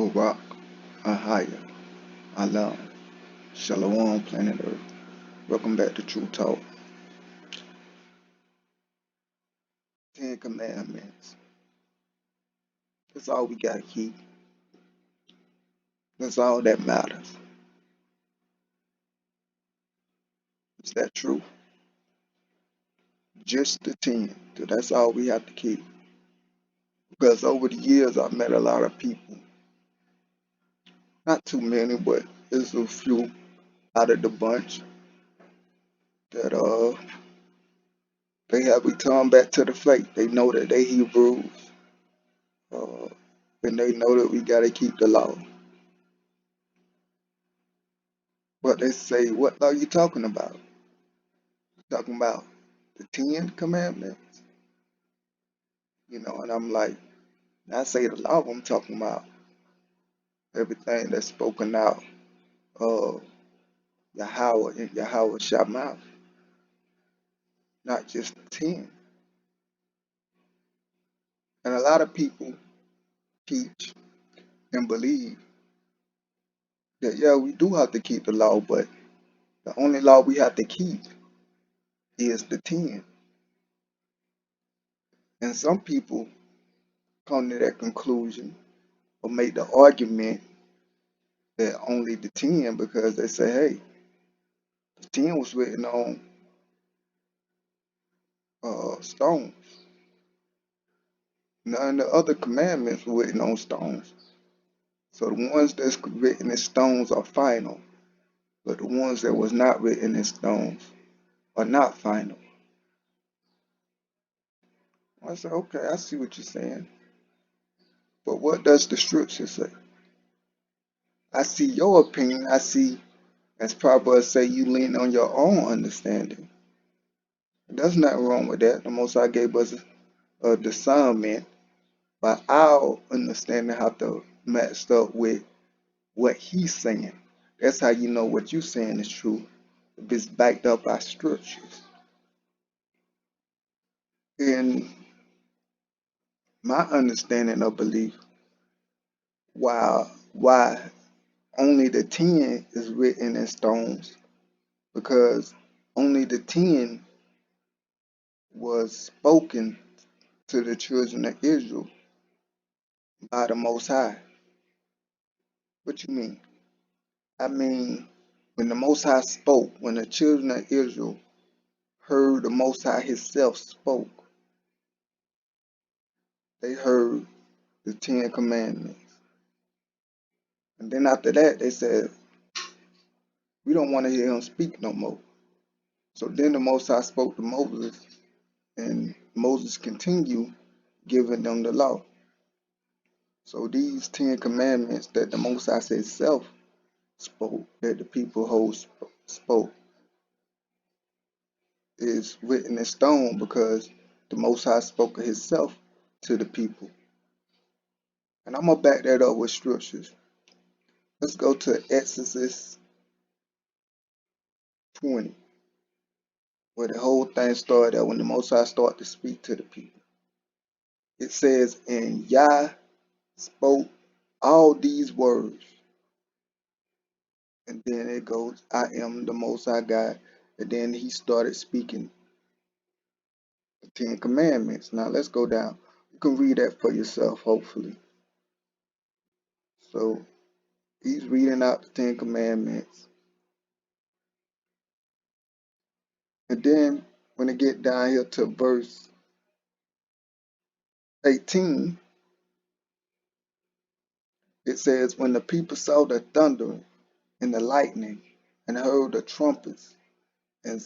Barak, Ahaya, Alam, Shalom, planet Earth. Welcome back to TRU-TALK. 10 Commandments. That's all we gotta keep. That's all that matters. Is that true? Just the 10. So that's all we have to keep. Because over the years, I've met a lot of people. Not too many, but there's a few out of the bunch that they have returned back to the faith. They know that they Hebrews. Uh, and they know that we gotta keep the law. But they say, what law are you talking about? Talking about the 10 Commandments? And I'm like, I say the law, I'm talking about everything that's spoken out of Yahweh and Yahweh's mouth, not just the 10. And a lot of people teach and believe that, yeah, we do have to keep the law, but the only law we have to keep is the 10. And some people come to that conclusion or make the argument that only the 10 because they say, hey, the 10 was written on stones. None of the other commandments were written on stones. So the ones that's written in stones are final, but the ones that was not written in stones are not final. I said, okay, I see what you're saying. But what does the scripture say? I see your opinion. I see, as Proverbs say, you lean on your own understanding. There's nothing wrong with that. The Most High gave us a discernment, but our understanding have to match up with what he's saying. That's how you know what you're saying is true. If it's backed up by scriptures. In my understanding of belief, why only the 10 is written in stones, because only the 10 was spoken to the children of Israel by the Most High. What you mean? I mean, when the Most High spoke, when the children of Israel heard the Most High himself spoke, they heard the 10 Commandments. And then after that, they said, we don't want to hear him speak no more. So then the Most High spoke to Moses, and Moses continued giving them the law. So these 10 Commandments that the Most High himself spoke, that the people spoke, is written in stone because the Most High spoke of himself to the people. And I'm going to back that up with scriptures. Let's go to Exodus 20, where the whole thing started out when the Most High started to speak to the people. It says, and Yah spoke all these words. And then it goes, I am the Most High God. And then he started speaking the 10 Commandments. Now let's go down. You can read that for yourself, hopefully. So he's reading out the 10 Commandments. And then when it get down here to verse 18, it says, when the people saw the thunder and the lightning and heard the trumpets and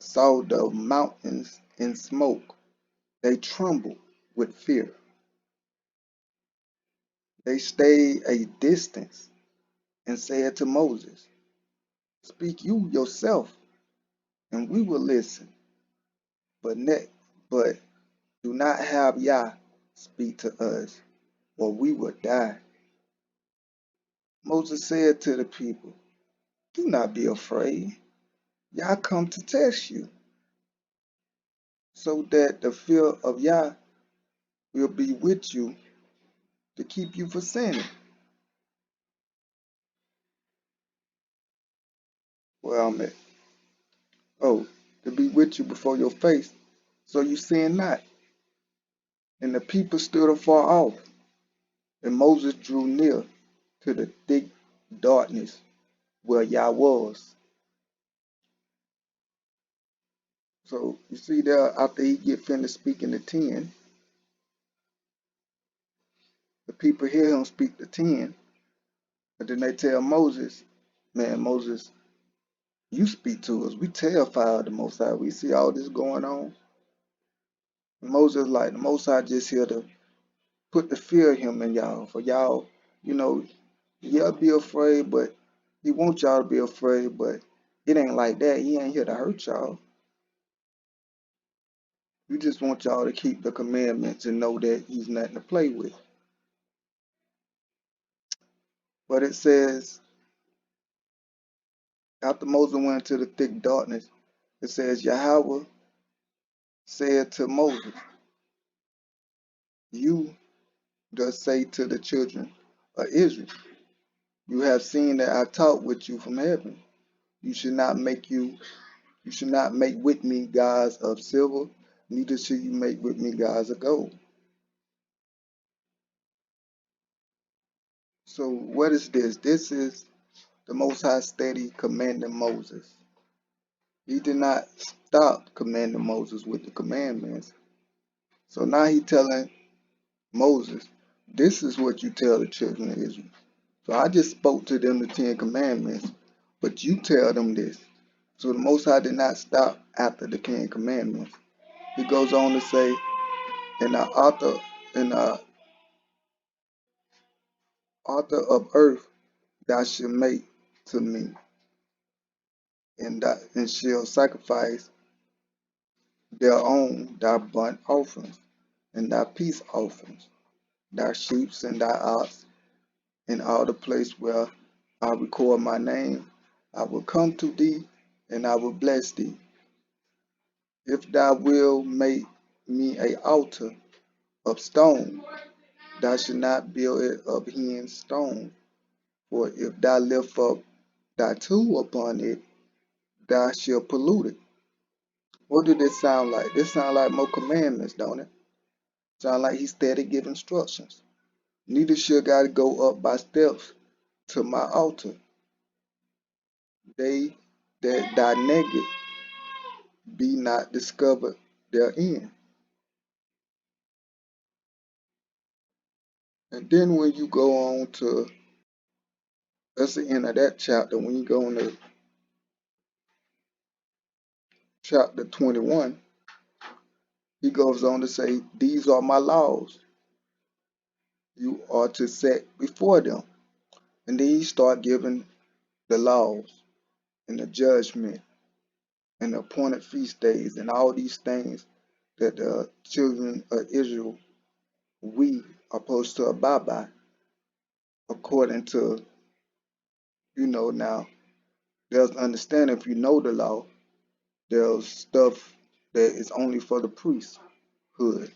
saw the mountains in smoke, they trembled with fear. They stayed a distance and said to Moses, speak you yourself, and we will listen. But do not have Yah speak to us, or we will die. Moses said to the people, do not be afraid. Yah come to test you, so that the fear of Yah will be with you to keep you from sinning. where I'm at. Oh, to be with you before your face, so you sin not. And the people stood afar off, and Moses drew near to the thick darkness where Yah was. So you see there, after he get finished speaking the 10, the people hear him speak the 10, but then they tell Moses, man, Moses, you speak to us. We terrified of the Most High. We see all this going on. And Moses like, the Most High just here to put the fear of him in y'all. For y'all, you know, yeah, be afraid, but he wants y'all to be afraid, but it ain't like that. He ain't here to hurt y'all. We just want y'all to keep the commandments and know that he's nothing to play with. But it says, after Moses went into the thick darkness, it says, Yahweh said to Moses, you does say to the children of Israel, you have seen that I talk with you from heaven. You should not make with me gods of silver, neither should you make with me gods of gold. So what is this? This is the Most High steady commanding Moses. He did not stop commanding Moses with the commandments. So now he telling Moses, this is what you tell the children of Israel. So I just spoke to them the 10 commandments, but you tell them this. So the Most High did not stop after the 10 commandments. He goes on to say, in the author of earth thou shalt make to me, and shall sacrifice their own thy burnt offerings, and thy peace offerings, thy sheep and thy ox, in all the place where I record my name. I will come to thee, and I will bless thee. If thou wilt make me a altar of stone, thou shalt not build it of hewn stone. For if thou lift up thy tool upon it, thou shalt pollute it. What did this sound like? This sound like more commandments, don't it? Sound like he's steady giving instructions. Neither shall God go up by steps to my altar. They that die naked be not discovered therein. And then when you go on to, that's the end of that chapter. When you go on to chapter 21, he goes on to say, these are my laws. You are to set before them. And then he start giving the laws and the judgment and the appointed feast days and all these things that the children of Israel, we are supposed to abide by according to, now there's understanding if you know the law, there's stuff that is only for the priesthood.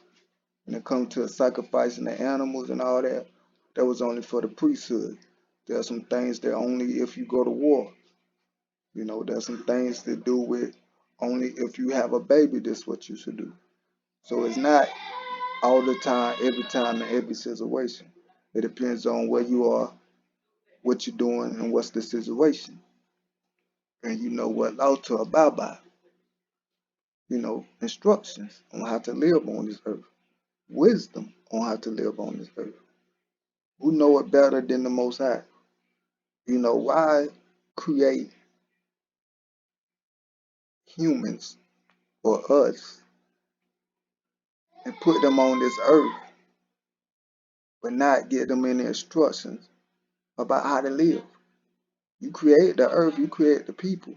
When it comes to sacrificing the animals and all that, that was only for the priesthood. There are some things that only if you go to war. There's some things to do with only if you have a baby, this is what you should do. So it's not all the time, every time, in every situation. It depends on where you are, what you're doing, and what's the situation. And you know what law to abide by. Instructions on how to live on this earth. Wisdom on how to live on this earth. Who know it better than the Most High? Why create humans or us and put them on this earth, but not give them any instructions about how to live? You create the earth, you create the people.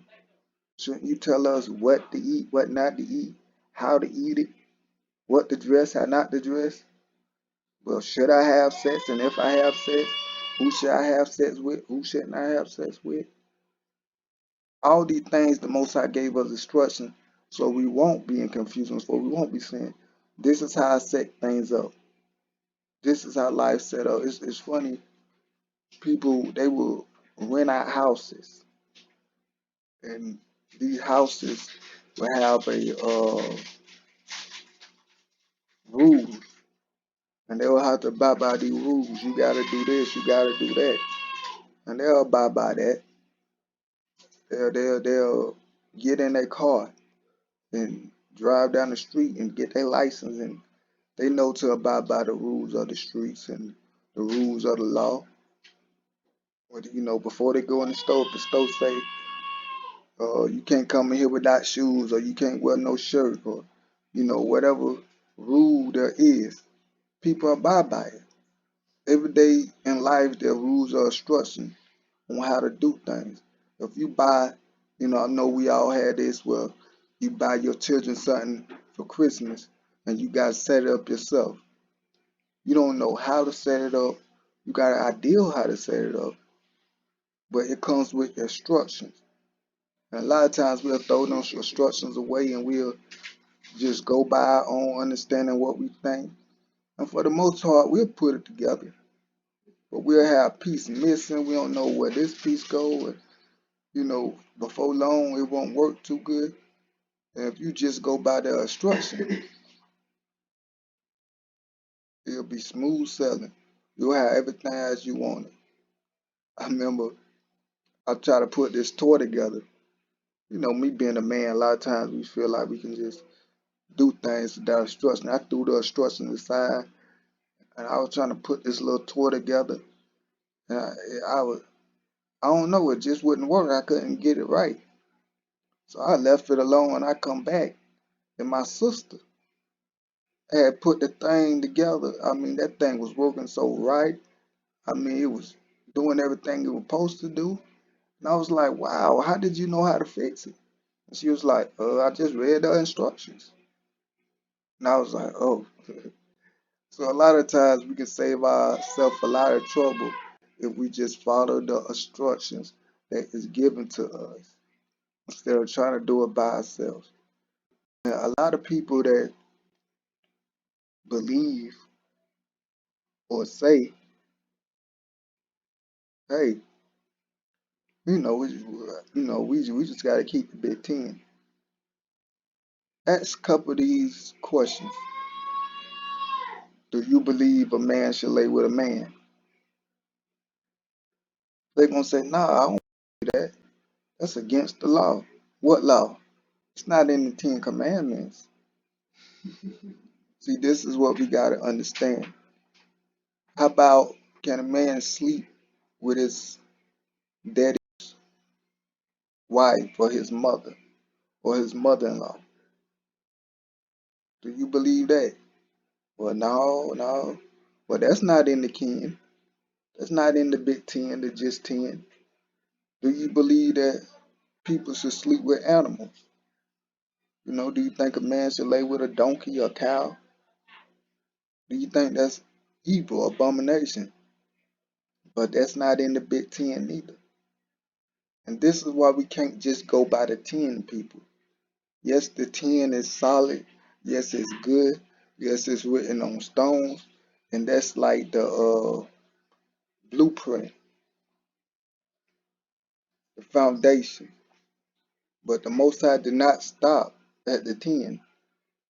Shouldn't you tell us what to eat, what not to eat, how to eat it, what to dress, how not to dress? Well, should I have sex? And if I have sex, who should I have sex with? Who shouldn't I have sex with? All these things the Most High gave us instruction so we won't be in confusion, so we won't be saying, this is how I set things up. This is how life set up. It's funny. People, they will rent out houses and these houses will have a rules, and they will have to abide by these rules. You gotta do this, you gotta do that, and they'll abide by that. They'll get in their car and drive down the street and get their license, and they know to abide by the rules of the streets and the rules of the law. But, before they go in the store, if the store say, you can't come in here without shoes, or you can't wear no shirt, or, whatever rule there is, people abide by it. Every day in life, there are rules or instructions on how to do things. If you buy, I know we all had this, well, you buy your children something for Christmas and you got to set it up yourself. You don't know how to set it up. You got an idea how to set it up, but it comes with instructions. And a lot of times we'll throw those instructions away and we'll just go by our own understanding what we think. And for the most part, we'll put it together. But we'll have piece missing. We don't know where this piece goes. And, before long, it won't work too good. And if you just go by the instruction, it'll be smooth sailing. You'll have everything as you want it. I remember I try to put this toy together. Me being a man, a lot of times we feel like we can just do things without instruction. I threw the instruction aside and I was trying to put this little toy together. And I don't know, it just wouldn't work. I couldn't get it right. So I left it alone and I come back and my sister had put the thing together. I mean, that thing was working so right. I mean, it was doing everything it was supposed to do. And I was like, wow, how did you know how to fix it? And she was like, I just read the instructions. And I was like, oh. So a lot of times we can save ourselves a lot of trouble if we just follow the instructions that is given to us instead of trying to do it by ourselves. And a lot of people that believe or say, hey, we just got to keep the Big Ten. Ask a couple of these questions. Do you believe a man should lay with a man? They're going to say, nah, I don't believe that. That's against the law. What law? It's not in the Ten Commandments. See, this is what we got to understand. How about, can a man sleep with his daddy's wife or his mother or his mother-in-law? Do you believe that? Well, no, no. Well, that's not in the kin. That's not in the Big Ten, the just 10. Do you believe that people should sleep with animals? Do you think a man should lay with a donkey or cow? Do you think that's evil, abomination? But that's not in the Big Ten neither. And this is why we can't just go by the 10, people. Yes, the 10 is solid. Yes, it's good. Yes, it's written on stones. And that's like the blueprint, the foundation. But the Most High did not stop at the 10.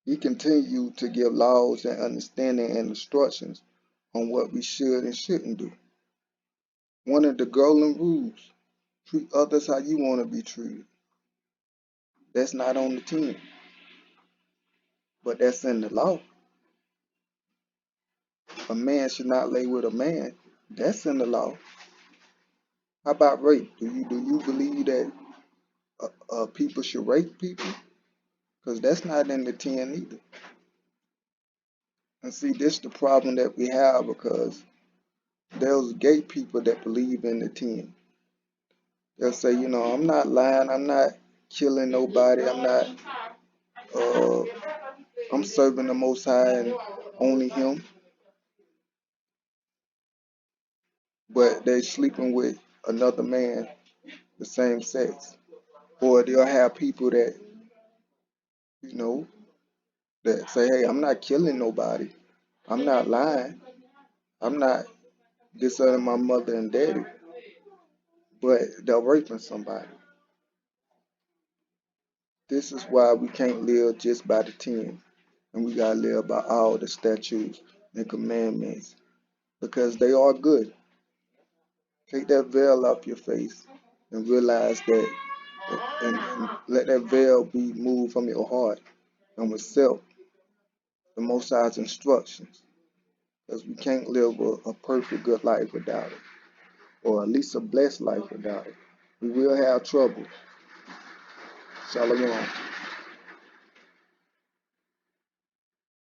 He continued to give laws and understanding and instructions on what we should and shouldn't do. One of the golden rules, treat others how you want to be treated. That's not on the 10, but that's in the law. A man should not lay with a man. That's in the law. How about rape? Do you believe that people should rape people? Because that's not in the 10 either. And see, this is the problem that we have, because there's gay people that believe in the 10. They'll say, I'm not lying, I'm not killing nobody, uh, I'm serving the Most High and only Him. But they sleeping with another man, the same sex. Or they'll have people that, you know, that say, hey, I'm not killing nobody, I'm not lying, I'm not disowning my mother and daddy, but they're raping somebody. This is why we can't live just by the 10, and we gotta live by all the statutes and commandments because they are good. Take that veil off your face and realize that, and let that veil be moved from your heart and accept the Most High's instructions, because we can't live a perfect good life without it, or at least a blessed life without it. We will have trouble. Shalom.